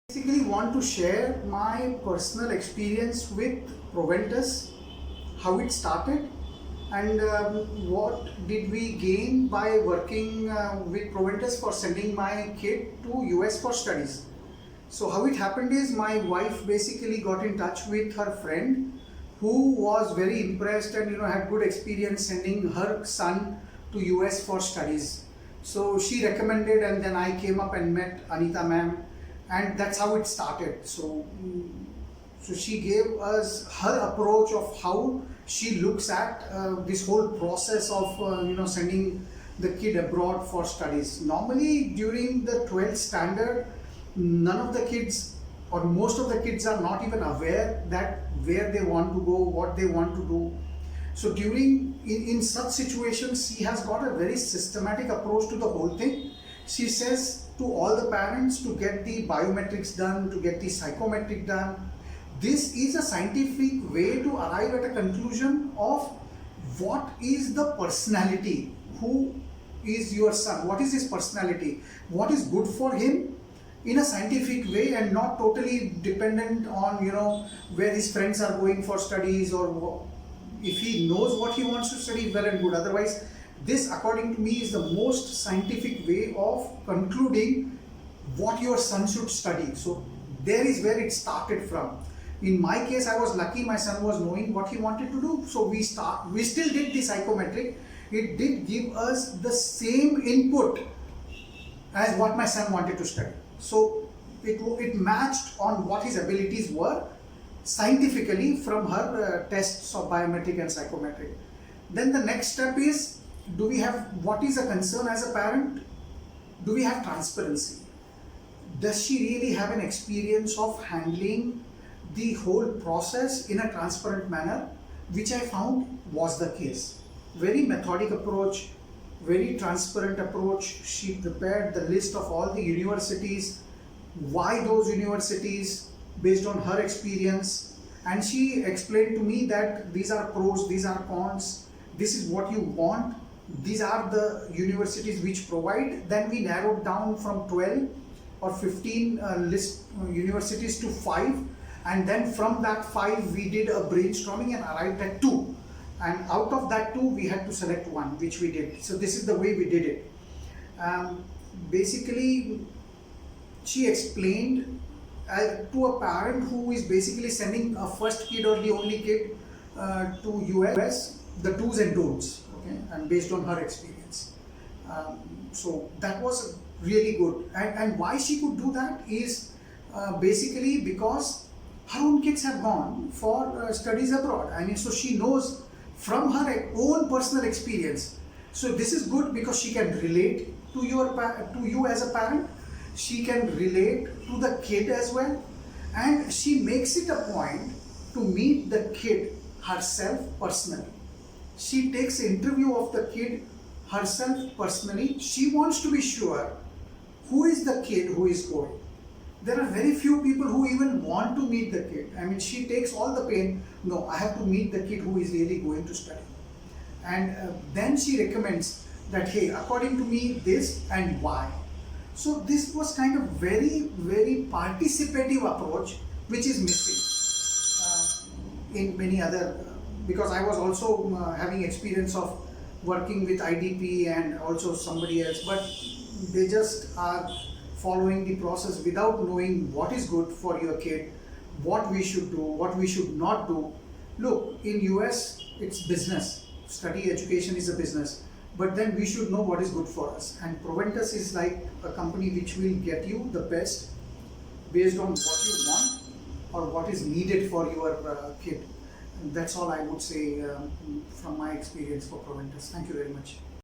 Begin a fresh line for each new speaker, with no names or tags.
Basically want to share my personal experience with Proventus, how it started, and what did we gain by working with Proventus for sending my kid to US for studies. So how it happened is my wife basically got in touch with her friend who was very impressed and had good experience sending her son to US for studies. So she recommended, and then I came up and met Anita ma'am, and that's how it started. So she gave us her approach of how she looks at this whole process of sending the kid abroad for studies. Normally during the 12th standard, none of the kids or most of the kids are not even aware that where they want to go, what they want to do. So in such situations, she has got a very systematic approach to the whole thing. She says to all the parents to get the biometrics done, to get the psychometric done. This is a scientific way to arrive at a conclusion of what is the personality, who is your son, what is his personality, what is good for him in a scientific way, and not totally dependent on where his friends are going for studies, or if he knows what he wants to study, well and good. Otherwise, this according to me is the most scientific way of concluding what your son should study. So there is where it started from. In my case, I was lucky, my son was knowing what he wanted to do. So we still did the psychometric. It did give us the same input as what my son wanted to study. So it matched on what his abilities were scientifically from her tests of biometric and psychometric. Then the next step is, what is a concern as a parent? Do we have transparency? Does she really have an experience of handling the whole process in a transparent manner? Which I found was the case. Very methodic approach, very transparent approach. She prepared the list of all the universities, why those universities, based on her experience, and she explained to me that these are pros, these are cons, this is what you want, these are the universities which provide. Then we narrowed down from 12 or 15 list universities to 5, and then from that 5 we did a brainstorming and arrived at 2, and out of that 2 we had to select 1, which we did. So this is the way we did it. Basically she explained to a parent who is basically sending a first kid or the only kid to US, the do's and don'ts, okay, and based on her experience. So that was really good. And why she could do that is basically because her own kids have gone for studies abroad. I mean, so she knows from her own personal experience. So this is good because she can relate to you as a parent. She can relate to the kid as well, and she makes it a point to meet the kid herself personally. She takes an interview of the kid herself personally. She wants to be sure who is the kid who is going. There are very few people who even want to meet the kid. I mean, she takes all the pain. No, I have to meet the kid who is really going to study. And then she recommends that, hey, according to me, this and why. So this was kind of very, very participative approach, which is missing in many other, because I was also having experience of working with IDP and also somebody else, but they just are following the process without knowing what is good for your kid, what we should do, what we should not do. Look, in US, it's business. Study education is a business. But then we should know what is good for us. And Proventus is like a company which will get you the best based on what you want or what is needed for your kid. And that's all I would say from my experience for Proventus. Thank you very much.